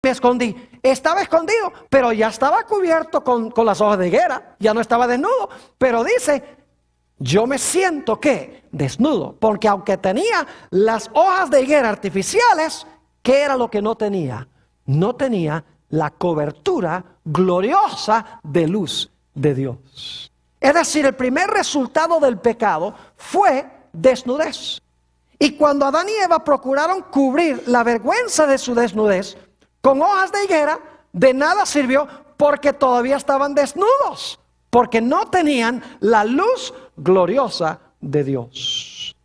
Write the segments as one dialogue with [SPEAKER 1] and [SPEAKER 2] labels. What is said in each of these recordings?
[SPEAKER 1] me escondí. Estaba escondido, pero ya estaba cubierto con las hojas de higuera. Ya no estaba desnudo. Pero dice, yo me siento ¿qué? Desnudo. Porque aunque tenía las hojas de higuera artificiales, ¿qué era lo que no tenía? No tenía la cobertura gloriosa de luz de Dios. Es decir, el primer resultado del pecado fue desnudez. Y cuando Adán y Eva procuraron cubrir la vergüenza de su desnudez con hojas de higuera, de nada sirvió porque todavía estaban desnudos, porque no tenían la luz gloriosa de Dios.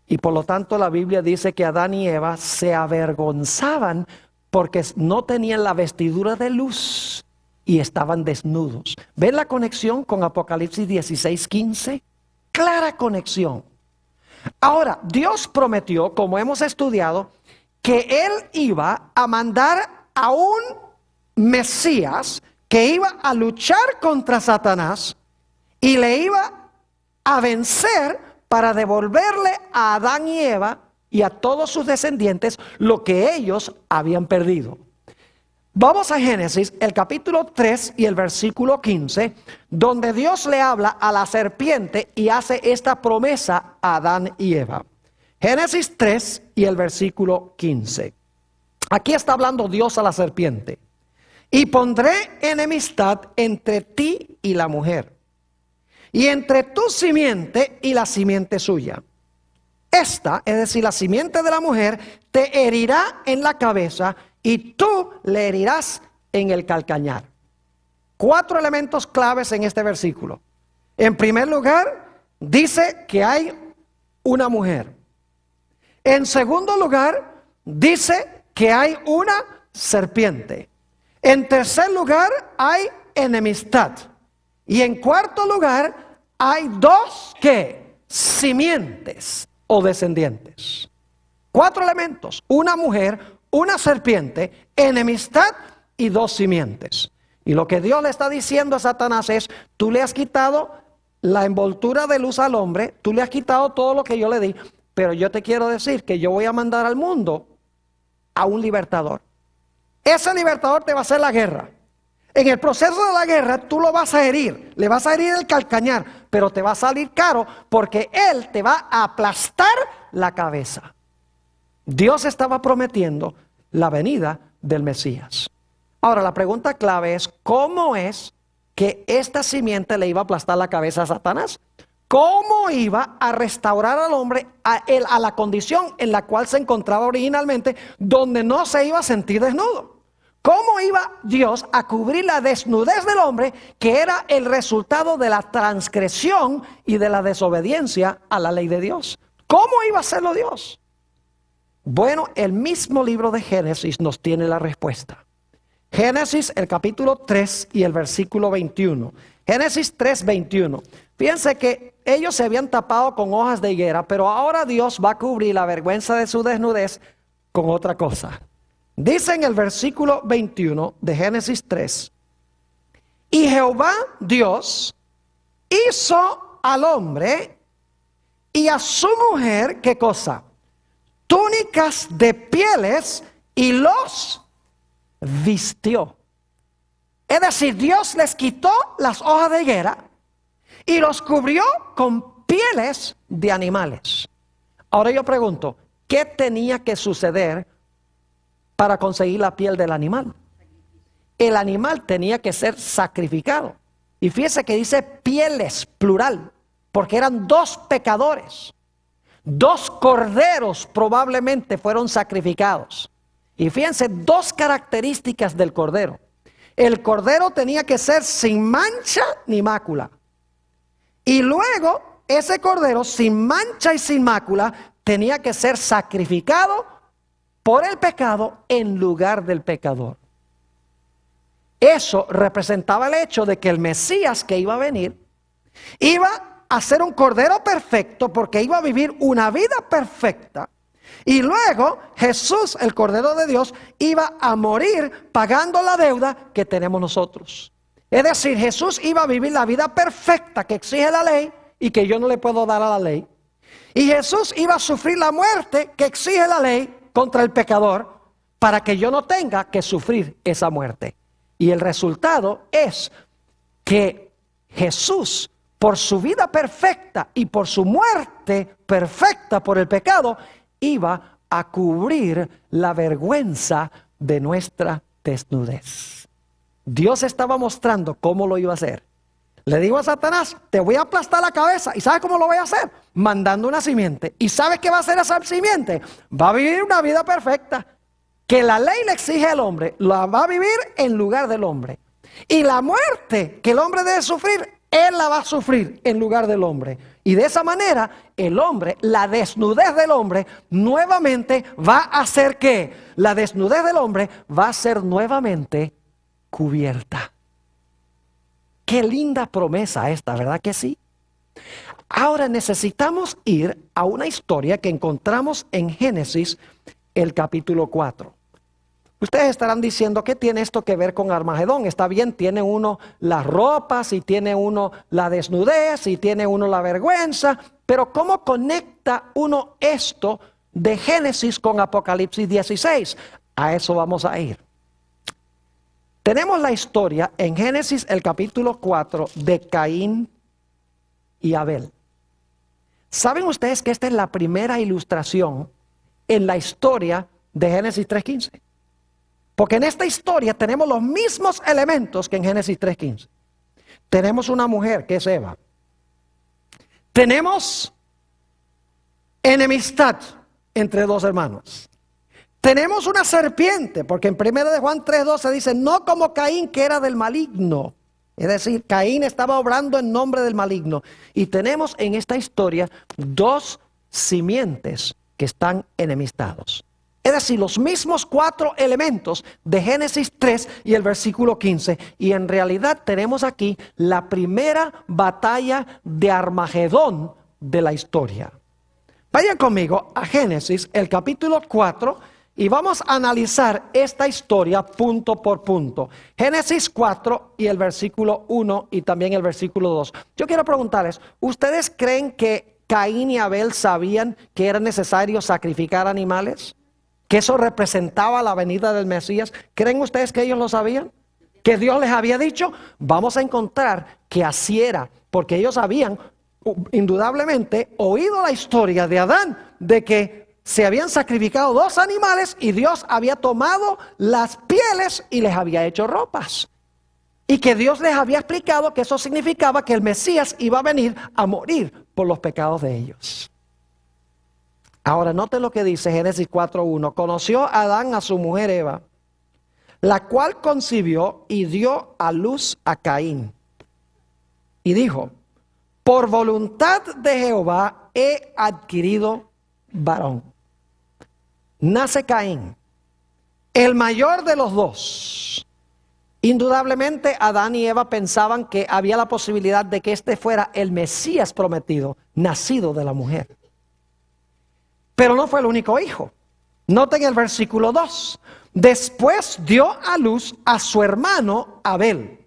[SPEAKER 1] Y por lo tanto la Biblia dice que Adán y Eva se avergonzaban porque no tenían la vestidura de luz y estaban desnudos. ¿Ven la conexión con Apocalipsis 16:15? Clara conexión. Ahora, Dios prometió, como hemos estudiado, que Él iba a mandar a un Mesías que iba a luchar contra Satanás y le iba a vencer para devolverle a Adán y Eva y a todos sus descendientes lo que ellos habían perdido. Vamos a Génesis, el capítulo 3 y el versículo 15, donde Dios le habla a la serpiente y hace esta promesa a Adán y Eva. Génesis 3 y el versículo 15. Aquí está hablando Dios a la serpiente. Y pondré enemistad entre ti y la mujer, y entre tu simiente y la simiente suya. Esta, es decir, la simiente de la mujer, te herirá en la cabeza y tú le herirás en el calcañar. 4 elementos claves en este versículo. En primer lugar, dice que hay una mujer. En segundo lugar, dice que hay una serpiente. En tercer lugar, hay enemistad. Y en cuarto lugar, hay dos, ¿qué? Simientes o descendientes. 4 elementos, una mujer, una serpiente, enemistad y 2 simientes. Y lo que Dios le está diciendo a Satanás es, tú le has quitado la envoltura de luz al hombre, tú le has quitado todo lo que yo le di, pero yo te quiero decir que yo voy a mandar al mundo a un libertador. Ese libertador te va a hacer la guerra. En el proceso de la guerra tú lo vas a herir, le vas a herir el calcañar, pero te va a salir caro porque él te va a aplastar la cabeza. Dios estaba prometiendo la venida del Mesías. Ahora la pregunta clave es, ¿cómo es que esta simiente le iba a aplastar la cabeza a Satanás? ¿Cómo iba a restaurar al hombre a la condición en la cual se encontraba originalmente, donde no se iba a sentir desnudo? ¿Cómo iba Dios a cubrir la desnudez del hombre, que era el resultado de la transgresión y de la desobediencia a la ley de Dios? ¿Cómo iba a hacerlo Dios? Bueno, el mismo libro de Génesis nos tiene la respuesta. Génesis, el capítulo 3 y el versículo 21. Génesis 3, 21. Fíjense que ellos se habían tapado con hojas de higuera, pero ahora Dios va a cubrir la vergüenza de su desnudez con otra cosa. Dice en el versículo 21 de Génesis 3. Y Jehová Dios hizo al hombre y a su mujer, ¿qué cosa? Túnicas de pieles y los vistió. Es decir, Dios les quitó las hojas de higuera y los cubrió con pieles de animales. Ahora yo pregunto, ¿qué tenía que suceder para conseguir la piel del animal? El animal tenía que ser sacrificado. Y fíjese que dice pieles, plural, porque eran 2 pecadores. 2 corderos probablemente fueron sacrificados. Y fíjense 2 características del cordero. El cordero tenía que ser sin mancha ni mácula. Y luego ese cordero sin mancha y sin mácula tenía que ser sacrificado por el pecado en lugar del pecador. Eso representaba el hecho de que el Mesías que iba a venir iba a ser un cordero perfecto porque iba a vivir una vida perfecta. Y luego Jesús, el Cordero de Dios, iba a morir pagando la deuda que tenemos nosotros. Es decir, Jesús iba a vivir la vida perfecta que exige la ley y que yo no le puedo dar a la ley. Y Jesús iba a sufrir la muerte que exige la ley contra el pecador, para que yo no tenga que sufrir esa muerte. Y el resultado es que Jesús, por su vida perfecta y por su muerte perfecta por el pecado, iba a cubrir la vergüenza de nuestra desnudez. Dios estaba mostrando cómo lo iba a hacer. Le digo a Satanás, te voy a aplastar la cabeza. ¿Y sabes cómo lo voy a hacer? Mandando una simiente. ¿Y sabes qué va a hacer esa simiente? Va a vivir una vida perfecta, que la ley le exige al hombre, la va a vivir en lugar del hombre. Y la muerte que el hombre debe sufrir, él la va a sufrir en lugar del hombre. Y de esa manera, el hombre, la desnudez del hombre, nuevamente va a hacer que la desnudez del hombre va a ser nuevamente cubierta. Qué linda promesa esta, ¿verdad que sí? Ahora necesitamos ir a una historia que encontramos en Génesis, el capítulo 4. Ustedes estarán diciendo, ¿qué tiene esto que ver con Armagedón? Está bien, tiene uno las ropas, y tiene uno la desnudez, y tiene uno la vergüenza, pero ¿cómo conecta uno esto de Génesis con Apocalipsis 16? A eso vamos a ir. Tenemos la historia en Génesis el capítulo 4 de Caín y Abel. ¿Saben ustedes que esta es la primera ilustración en la historia de Génesis 3:15? Porque en esta historia tenemos los mismos elementos que en Génesis 3:15. Tenemos una mujer que es Eva. Tenemos enemistad entre dos hermanos. Tenemos una serpiente, porque en 1 de Juan 3:12 dice, no como Caín, que era del maligno. Es decir, Caín estaba obrando en nombre del maligno. Y tenemos en esta historia dos simientes que están enemistados. Es decir, los mismos 4 elementos de Génesis 3 y el versículo 15. Y en realidad tenemos aquí la primera batalla de Armagedón de la historia. Vayan conmigo a Génesis, el capítulo 4, y vamos a analizar esta historia punto por punto. Génesis 4 y el versículo 1 y también el versículo 2. Yo quiero preguntarles, ¿ustedes creen que Caín y Abel sabían que era necesario sacrificar animales? ¿Que eso representaba la venida del Mesías? ¿Creen ustedes que ellos lo sabían? ¿Que Dios les había dicho? Vamos a encontrar que así era, porque ellos habían indudablemente oído la historia de Adán, de que se habían sacrificado 2 animales y Dios había tomado las pieles y les había hecho ropas. Y que Dios les había explicado que eso significaba que el Mesías iba a venir a morir por los pecados de ellos. Ahora noten lo que dice Génesis 4:1. Conoció Adán a su mujer Eva, la cual concibió y dio a luz a Caín. Y dijo, por voluntad de Jehová he adquirido varón. Nace Caín, el mayor de los 2. Indudablemente Adán y Eva pensaban que había la posibilidad de que este fuera el Mesías prometido, nacido de la mujer. Pero no fue el único hijo. Noten el versículo 2. Después dio a luz a su hermano Abel.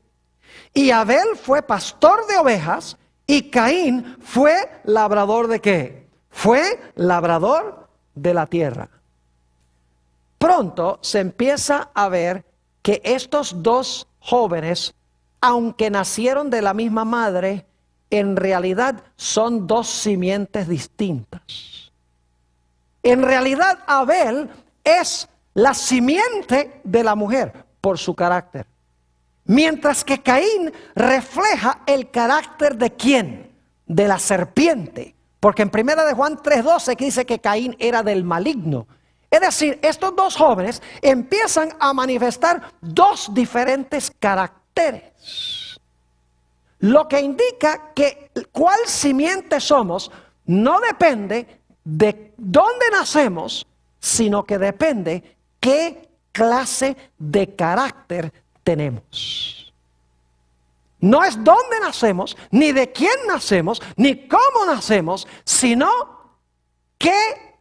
[SPEAKER 1] Y Abel fue pastor de ovejas y Caín fue labrador ¿de qué? Fue labrador de la tierra. Pronto se empieza a ver que estos 2 jóvenes, aunque nacieron de la misma madre, en realidad son 2 simientes distintas. En realidad Abel es la simiente de la mujer por su carácter. Mientras que Caín refleja el carácter ¿de quién? De la serpiente. Porque en 1 de Juan 3:12 dice que Caín era del maligno. Es decir, estos 2 jóvenes empiezan a manifestar 2 diferentes caracteres. Lo que indica que cuál simiente somos no depende de dónde nacemos, sino que depende qué clase de carácter tenemos. No es dónde nacemos, ni de quién nacemos, ni cómo nacemos, sino qué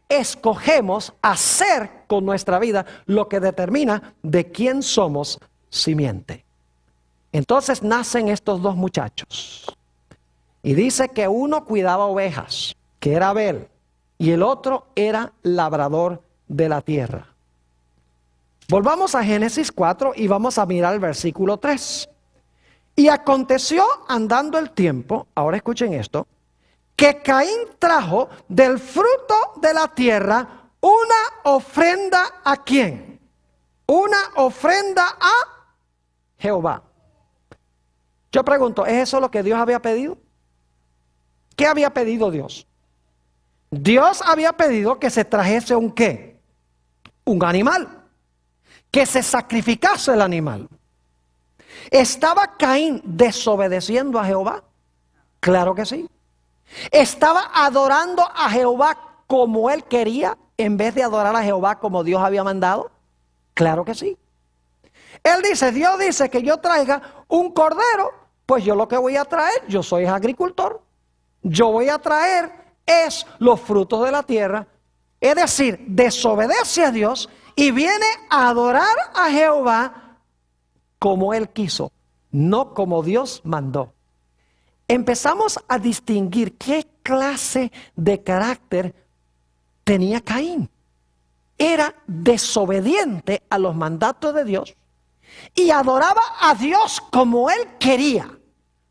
[SPEAKER 1] escogemos hacer con nuestra vida, lo que determina de quién somos simiente. Entonces nacen estos 2 muchachos. Y dice que uno cuidaba ovejas, que era Abel, y el otro era labrador de la tierra. Volvamos a Génesis 4 y vamos a mirar el versículo 3. Y aconteció andando el tiempo, ahora escuchen esto, que Caín trajo del fruto de la tierra una ofrenda ¿a quién? Una ofrenda a Jehová. Yo pregunto, ¿es eso lo que Dios había pedido? ¿Qué había pedido Dios? Dios había pedido que se trajese un ¿qué? Un animal. Que se sacrificase el animal. ¿Estaba Caín desobedeciendo a Jehová? Claro que sí. ¿Estaba adorando a Jehová como él quería en vez de adorar a Jehová como Dios había mandado? Claro que sí. Él dice, Dios dice que yo traiga un cordero, pues yo lo que voy a traer, yo soy agricultor, yo voy a traer es los frutos de la tierra, es decir, desobedece a Dios y viene a adorar a Jehová como él quiso, no como Dios mandó. Empezamos a distinguir qué clase de carácter tenía Caín. Era desobediente a los mandatos de Dios y adoraba a Dios como él quería,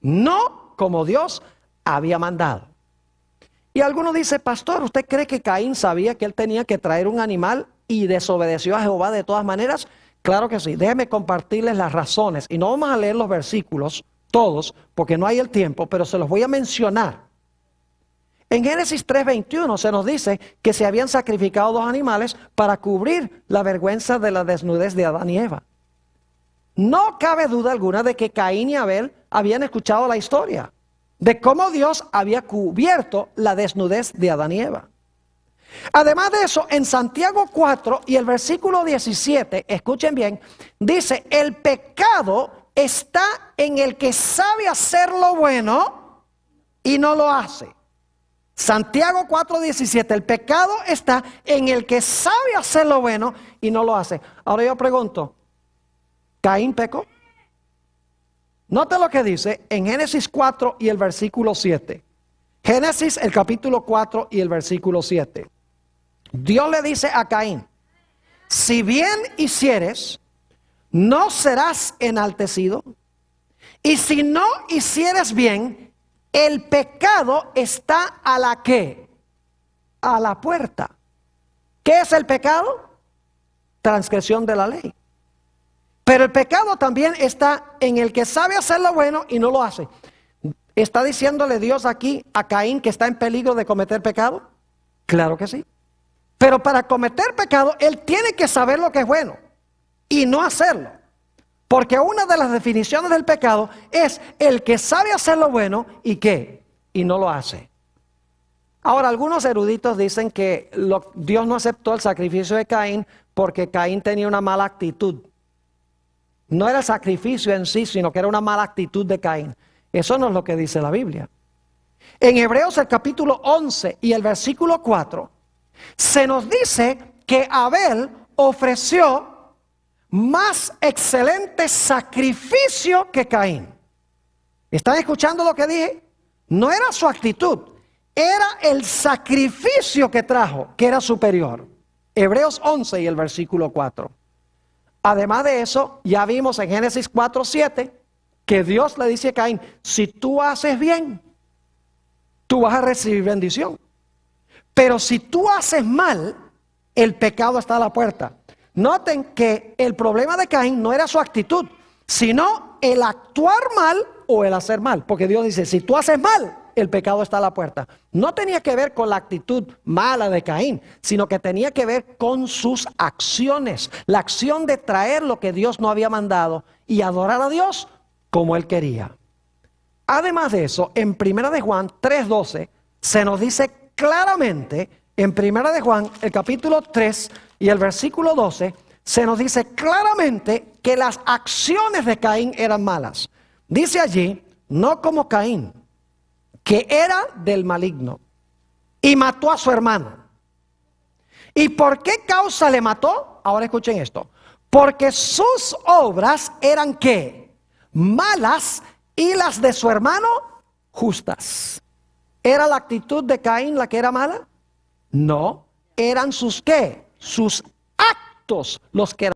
[SPEAKER 1] no como Dios había mandado. Y alguno dice, pastor, ¿usted cree que Caín sabía que él tenía que traer un animal y desobedeció a Jehová de todas maneras? Claro que sí. Déjeme compartirles las razones. Y no vamos a leer los versículos todos, porque no hay el tiempo, pero se los voy a mencionar. En Génesis 3:21 se nos dice que se habían sacrificado 2 animales para cubrir la vergüenza de la desnudez de Adán y Eva. No cabe duda alguna de que Caín y Abel habían escuchado la historia de cómo Dios había cubierto la desnudez de Adán y Eva. Además de eso, en Santiago 4 y el versículo 17, escuchen bien, dice, el pecado está en el que sabe hacer lo bueno y no lo hace. Santiago 4:17, el pecado está en el que sabe hacer lo bueno y no lo hace. Ahora yo pregunto, ¿Caín pecó? Note lo que dice en Génesis 4 y el versículo 7. Génesis el capítulo 4 y el versículo 7. Dios le dice a Caín, si bien hicieres, no serás enaltecido, y si no hicieres bien, el pecado está a la ¿qué? A la puerta. ¿Qué es el pecado? Transgresión de la ley. Pero el pecado también está en el que sabe hacer lo bueno y no lo hace. ¿Está diciéndole Dios aquí a Caín que está en peligro de cometer pecado? Claro que sí. Pero para cometer pecado, él tiene que saber lo que es bueno y no hacerlo. Porque una de las definiciones del pecado es el que sabe hacer lo bueno y ¿qué? Y no lo hace. Ahora, algunos eruditos dicen que Dios no aceptó el sacrificio de Caín porque Caín tenía una mala actitud. No era el sacrificio en sí, sino que era una mala actitud de Caín. Eso no es lo que dice la Biblia. En Hebreos el capítulo 11 y el versículo 4, se nos dice que Abel ofreció más excelente sacrificio que Caín. ¿Están escuchando lo que dije? No era su actitud, era el sacrificio que trajo, que era superior. Hebreos 11 y el versículo 4. Además de eso, ya vimos en Génesis 4:7 que Dios le dice a Caín, si tú haces bien, tú vas a recibir bendición. Pero si tú haces mal, el pecado está a la puerta. Noten que el problema de Caín no era su actitud, sino el actuar mal o el hacer mal. Porque Dios dice, si tú haces mal, el pecado está a la puerta. No tenía que ver con la actitud mala de Caín, sino que tenía que ver con sus acciones. La acción de traer lo que Dios no había mandado y adorar a Dios como él quería. Además de eso, en 1 de Juan 3:12 se nos dice claramente, en 1 de Juan, el capítulo 3 y el versículo 12, se nos dice claramente que las acciones de Caín eran malas. Dice allí, no como Caín, que era del maligno y mató a su hermano. ¿Y por qué causa le mató? Ahora escuchen esto. Porque sus obras eran ¿qué? Malas y las de su hermano justas. ¿Era la actitud de Caín la que era mala? No, eran sus ¿qué? Sus actos los que eran